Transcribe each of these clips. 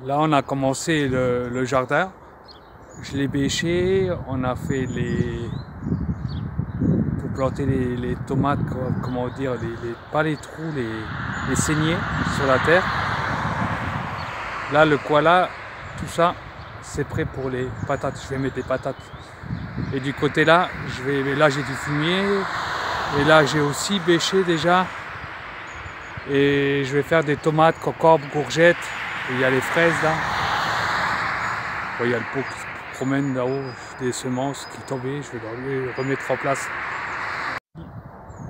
Là, on a commencé le jardin. Je l'ai bêché. On a fait pour planter les tomates, comment dire, pas les trous, les saignées sur la terre. Là, le koala, tout ça, c'est prêt pour les patates. Je vais mettre des patates. Et du côté là, là j'ai du fumier. Et là, j'ai aussi bêché déjà. Et je vais faire des tomates, concombres, courgettes. Et il y a les fraises là. Bon, il y a le pot qui se promène là-haut, des semences qui tombaient. Je vais les remettre en place.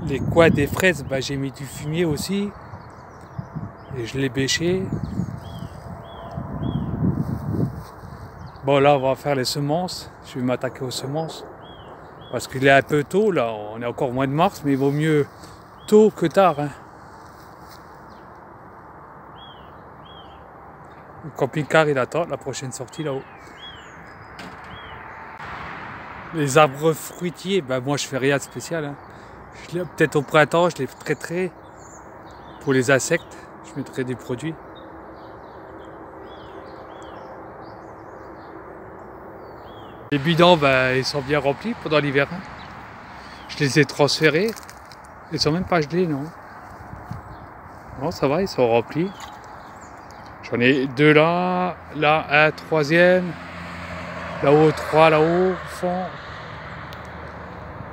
Les coins des fraises, bah, j'ai mis du fumier aussi. Et je l'ai bêché. Bon, là, on va faire les semences. Je vais m'attaquer aux semences. Parce qu'il est un peu tôt, là. On est encore au mois de mars, mais il vaut mieux tôt que tard. Hein. Le camping-car, il attend la prochaine sortie là-haut. Les arbres fruitiers, ben moi je fais rien de spécial. Hein. Peut-être au printemps, je les traiterai pour les insectes. Je mettrai des produits. Les bidons, ben, ils sont bien remplis pendant l'hiver. Hein. Je les ai transférés. Ils sont même pas gelés, non. Non, ça va, ils sont remplis. J'en ai deux là, là un troisième, là-haut trois là-haut, au fond,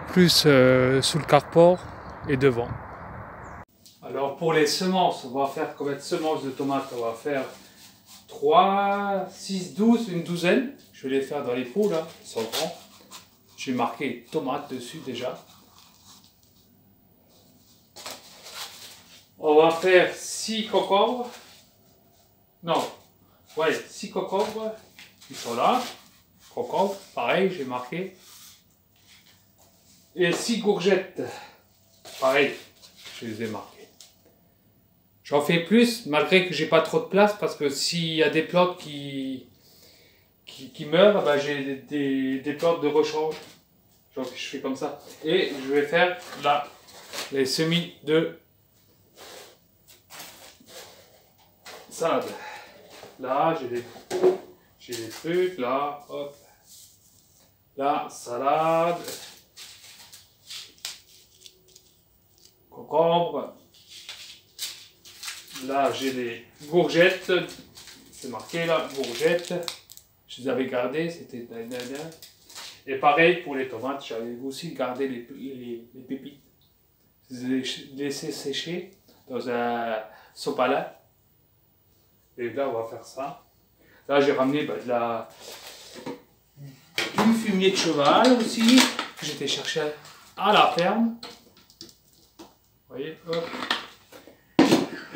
plus sous le carport et devant. Alors pour les semences, on va faire combien de semences de tomates? On va faire 3, 6, 12, une douzaine. Je vais les faire dans les pots là, ils sont grands. J'ai marqué tomates dessus déjà. On va faire 6 concombres. Non, ouais, 6 concombres. Ils sont là. Concombres, pareil, j'ai marqué. Et 6 courgettes. Pareil, je les ai marquées. J'en fais plus, malgré que j'ai pas trop de place, parce que s'il y a des plantes qui meurent, ben j'ai des plantes de rechange. Donc je fais comme ça. Et je vais faire là les semis de salade. Là, j'ai des trucs, là, hop. Là, salade. Concombre. Là, j'ai des courgettes. C'est marqué là, courgettes. Je les avais gardées, c'était... Et pareil pour les tomates, j'avais aussi gardé les pépites. Je les ai laissées sécher dans un sopalin. Et là, on va faire ça. Là, j'ai ramené du fumier de cheval aussi, que j'étais chercher à la ferme. Vous voyez, hop.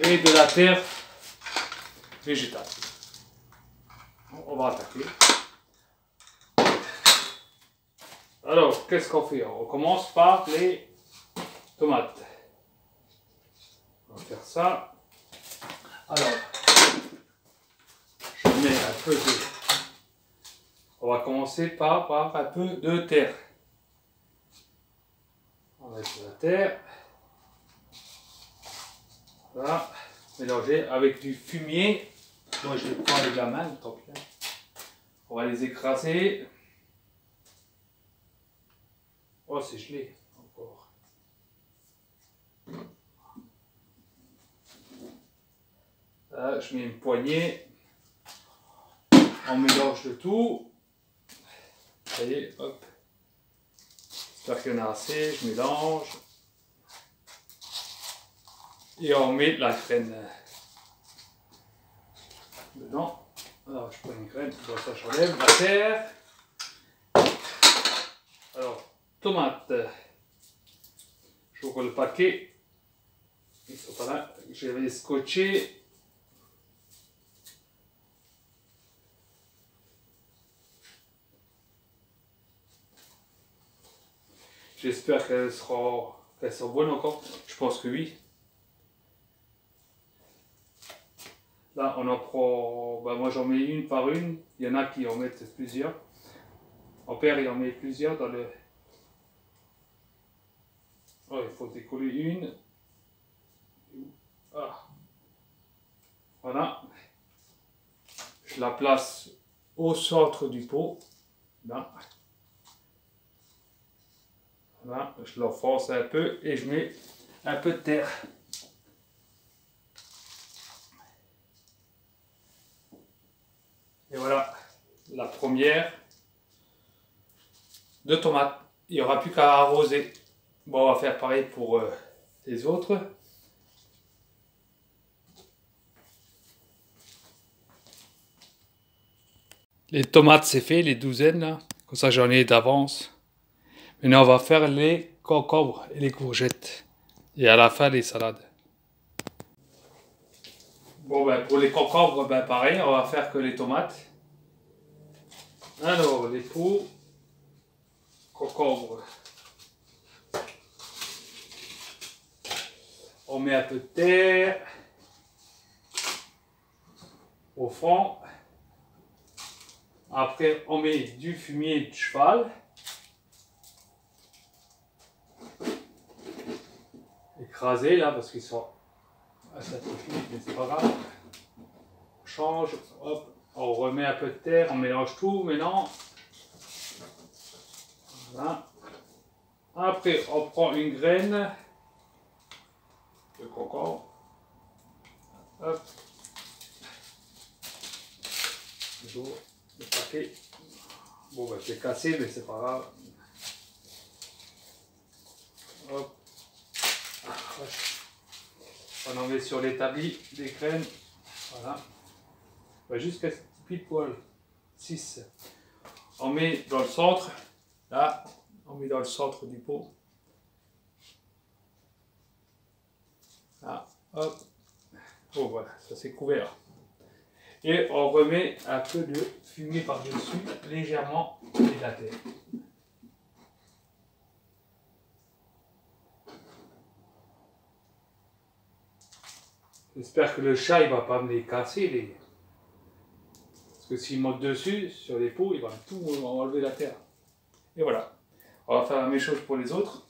Et de la terre végétale. On va attaquer. Alors, qu'est-ce qu'on fait? On commence par les tomates. On va faire ça. Alors, je mets un peu de... On va commencer par un peu de terre. On va mettre de la terre. Voilà. Mélanger avec du fumier. Moi, je les prends avec la main, tant pis. On va les écraser. Oh, c'est gelé encore. Là, je mets une poignée. On mélange le tout. Vous voyez, hop. J'espère qu'il y en a assez. Je mélange. Et on met la graine dedans. Alors, je prends une graine. Bon, ça, j'enlève la terre. Alors, tomates. J'ouvre le paquet. Ils sont pas là. Je vais les scotcher. J'espère qu'elles sont bonnes encore. Je pense que oui. Là, on en prend. Bah, moi, j'en mets une par une. Il y en a qui en mettent plusieurs. Mon père, il en met plusieurs dans le. Oh, il faut décoller une. Ah. Voilà. je la place au centre du pot. Là. Voilà, je l'enfonce un peu et je mets un peu de terre. Et voilà, la première de tomates. Il n'y aura plus qu'à arroser. Bon, on va faire pareil pour les autres. Les tomates, c'est fait, les douzaines, là. Comme ça, j'en ai d'avance. Maintenant, on va faire les concombres et les courgettes. Et à la fin, les salades. Bon, ben, pour les concombres, ben, pareil, on va faire que les tomates. Alors, les pots, concombres. On met un peu de terre au fond. Après, on met du fumier de cheval. Écrasé là parce qu'ils sont assez fini, mais c'est pas grave. On change, hop, on remet un peu de terre, on mélange tout maintenant. Voilà. Après, on prend une graine de concombre. Hop. Toujours le paquet. Bon, ben, c'est cassé, mais c'est pas grave. Hop. On en met sur l'établi des graines. Voilà. Ben, jusqu'à pile poil. 6. On met dans le centre. Là, on met dans le centre du pot. Là, hop. Bon, voilà, ça c'est couvert. Et on remet un peu de fumier par-dessus, légèrement, et de la terre. J'espère que le chat il va pas me les casser. Parce que s'il monte dessus, sur les pots, il va tout enlever la terre. Et voilà. On va faire la même chose pour les autres.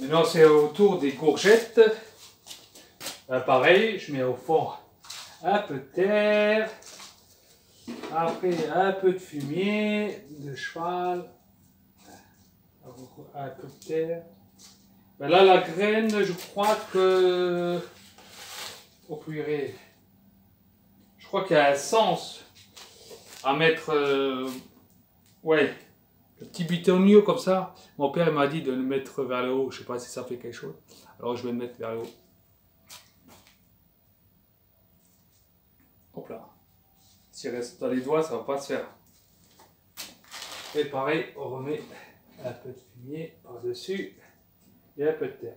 Maintenant c'est au tour des courgettes. Pareil, je mets au fond un peu de terre. Après un peu de fumier de cheval. Un peu de terre. Ben là la graine, je crois que... Oh purée. Je crois qu'il y a un sens à mettre... ouais. Le petit bitonio comme ça. Mon père m'a dit de le mettre vers le haut. Je sais pas si ça fait quelque chose. Alors je vais le mettre vers le haut. Hop là. S'il reste dans les doigts, ça va pas se faire. Et pareil, on remet un peu de fumier par-dessus et un peu de terre.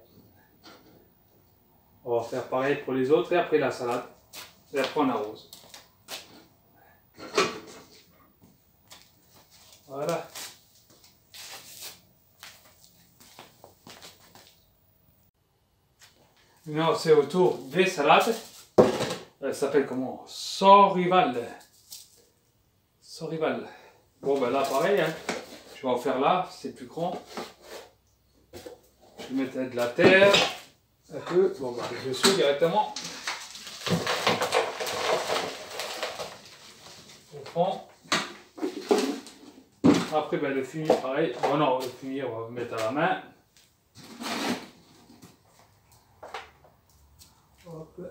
On va faire pareil pour les autres et après la salade. Et après on arrose. Voilà. Maintenant c'est au tour des salades. Elle s'appelle comment? Sorival. Sorival. Bon ben là pareil, hein. Je vais en faire là, c'est plus grand. Je vais mettre de la terre. Un peu. Bon ben je suis directement. On prend. Après ben le fumier pareil. Bon non, le fumier on va le mettre à la main. Hop.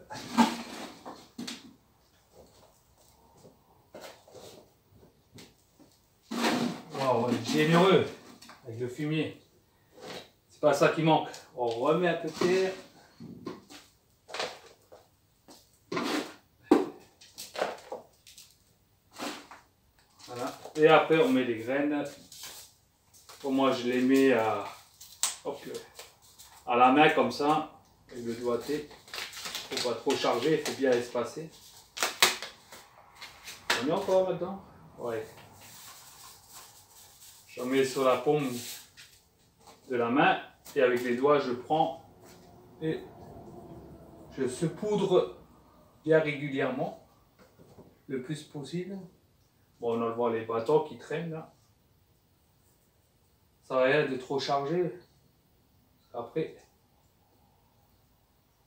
Wow, on est généreux avec le fumier. C'est pas ça qui manque. On remet un peu de terre. Voilà. Et après on met les graines. Pour moi je les mets à la main comme ça. Avec le doigté. Il ne faut pas trop charger, il faut bien espacer. On est encore là-dedans? Ouais. J'en mets sur la paume de la main et avec les doigts je prends et je saupoudre bien régulièrement le plus possible. Bon, on enlève les bâtons qui traînent là. Ça va rien de trop charger. Après,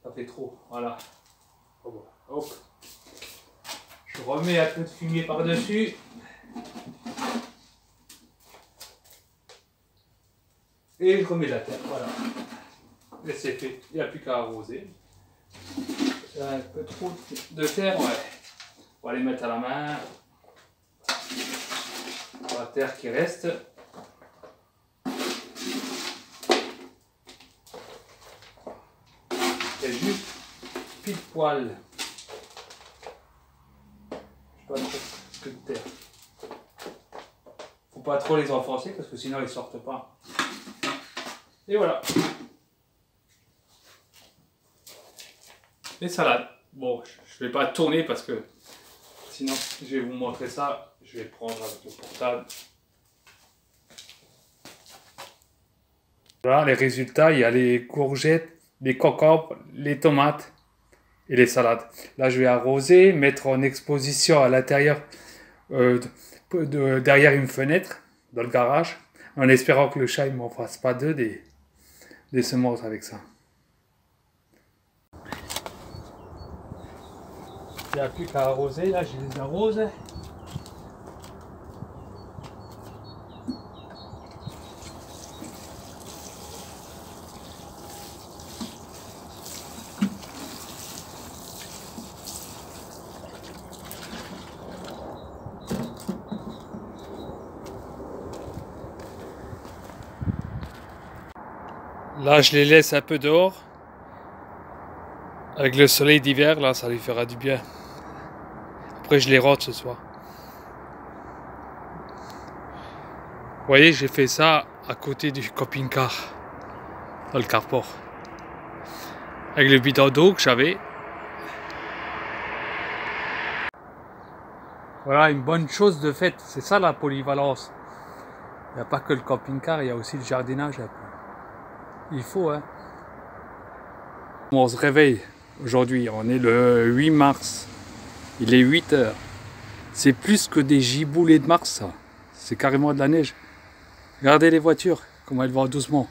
Ça fait trop, voilà. Hop. Je remets un peu de fumier par-dessus. Et je remets la terre, voilà. Et c'est fait, il n'y a plus qu'à arroser. Un peu trop de terre, ouais. On va les mettre à la main. La terre qui reste. C'est juste pile poil. Je sais pas trop que de terre. Faut pas trop les enfoncer parce que sinon ils sortent pas. Et voilà. Les salades. Bon, je vais pas tourner parce que sinon je vais vous montrer ça. Je vais prendre avec le portable. Voilà les résultats. Il y a les courgettes, les concombres, les tomates et les salades. Là je vais arroser, mettre en exposition à l'intérieur derrière une fenêtre dans le garage en espérant que le chat ne m'en fasse pas des semences avec ça. Il n'y a plus qu'à arroser, là je les arrose. Là je les laisse un peu dehors. Avec le soleil d'hiver, là ça lui fera du bien. Après je les rentre ce soir. Vous voyez, j'ai fait ça à côté du camping-car, dans le carport. Avec le bidon d'eau que j'avais. Voilà une bonne chose de fait, c'est ça la polyvalence. Il n'y a pas que le camping-car, il y a aussi le jardinage un peu. Il faut, hein. On se réveille aujourd'hui, on est le 8 mars. Il est 8 heures. C'est plus que des giboulées de mars, ça. C'est carrément de la neige. Regardez les voitures, comment elles vont doucement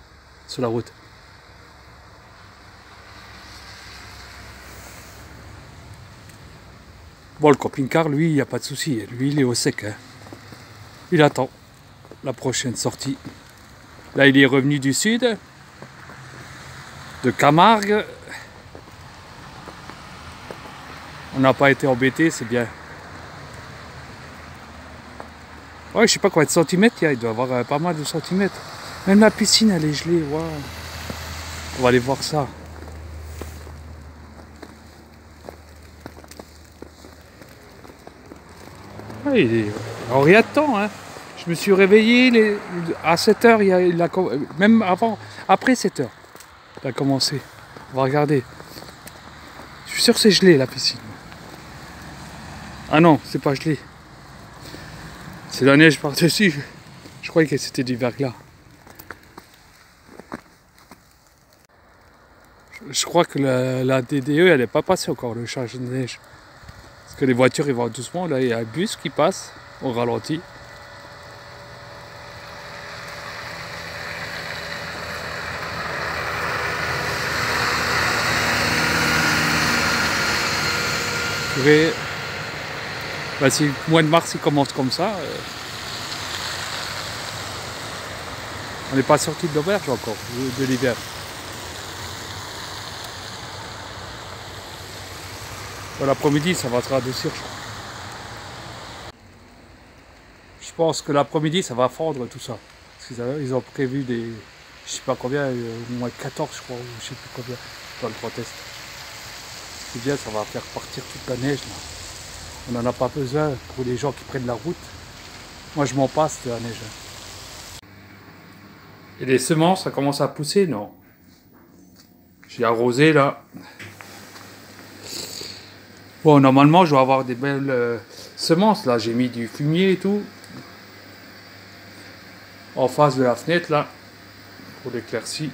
sur la route. Bon, le camping-car, lui, il n'y a pas de souci. Lui, il est au sec. Hein. Il attend la prochaine sortie. Là, il est revenu du sud, de Camargue. On n'a pas été embêté, c'est bien. Ouais, je sais pas combien de centimètres il y a. Il doit y avoir pas mal de centimètres. Même la piscine, elle est gelée. Wow. On va aller voir ça. Ouais, alors, il y a de temps, hein. Je me suis réveillé à 7 h, même avant, après 7 h, il a commencé. On va regarder. Je suis sûr que c'est gelé la piscine. Ah non, c'est pas gelé. C'est la neige par-dessus. Je croyais que c'était du verglas. Je crois que la DDE, elle n'est pas passée encore, le charge de neige. Parce que les voitures, ils vont doucement. Là, il y a un bus qui passe au ralenti. Bah, si le mois de mars il commence comme ça, on n'est pas sorti de l'auberge encore, de l'hiver. Bon, l'après-midi, ça va se radoucir, je crois. Je pense que l'après-midi, ça va fondre tout ça. Parce qu'ils ont prévu des, je sais pas combien, au moins 14, je crois, ou je sais plus combien, dans le protest. C'est bien, ça va faire partir toute la neige, là. On n'en a pas besoin pour les gens qui prennent la route. Moi, je m'en passe de la neige. Et les semences, ça commence à pousser, non? J'ai arrosé, là. Bon, normalement, je dois avoir des belles semences, là. J'ai mis du fumier et tout. En face de la fenêtre, là. Pour l'éclaircie.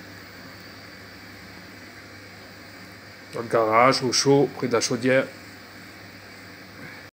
Dans le garage, au chaud, près de la chaudière.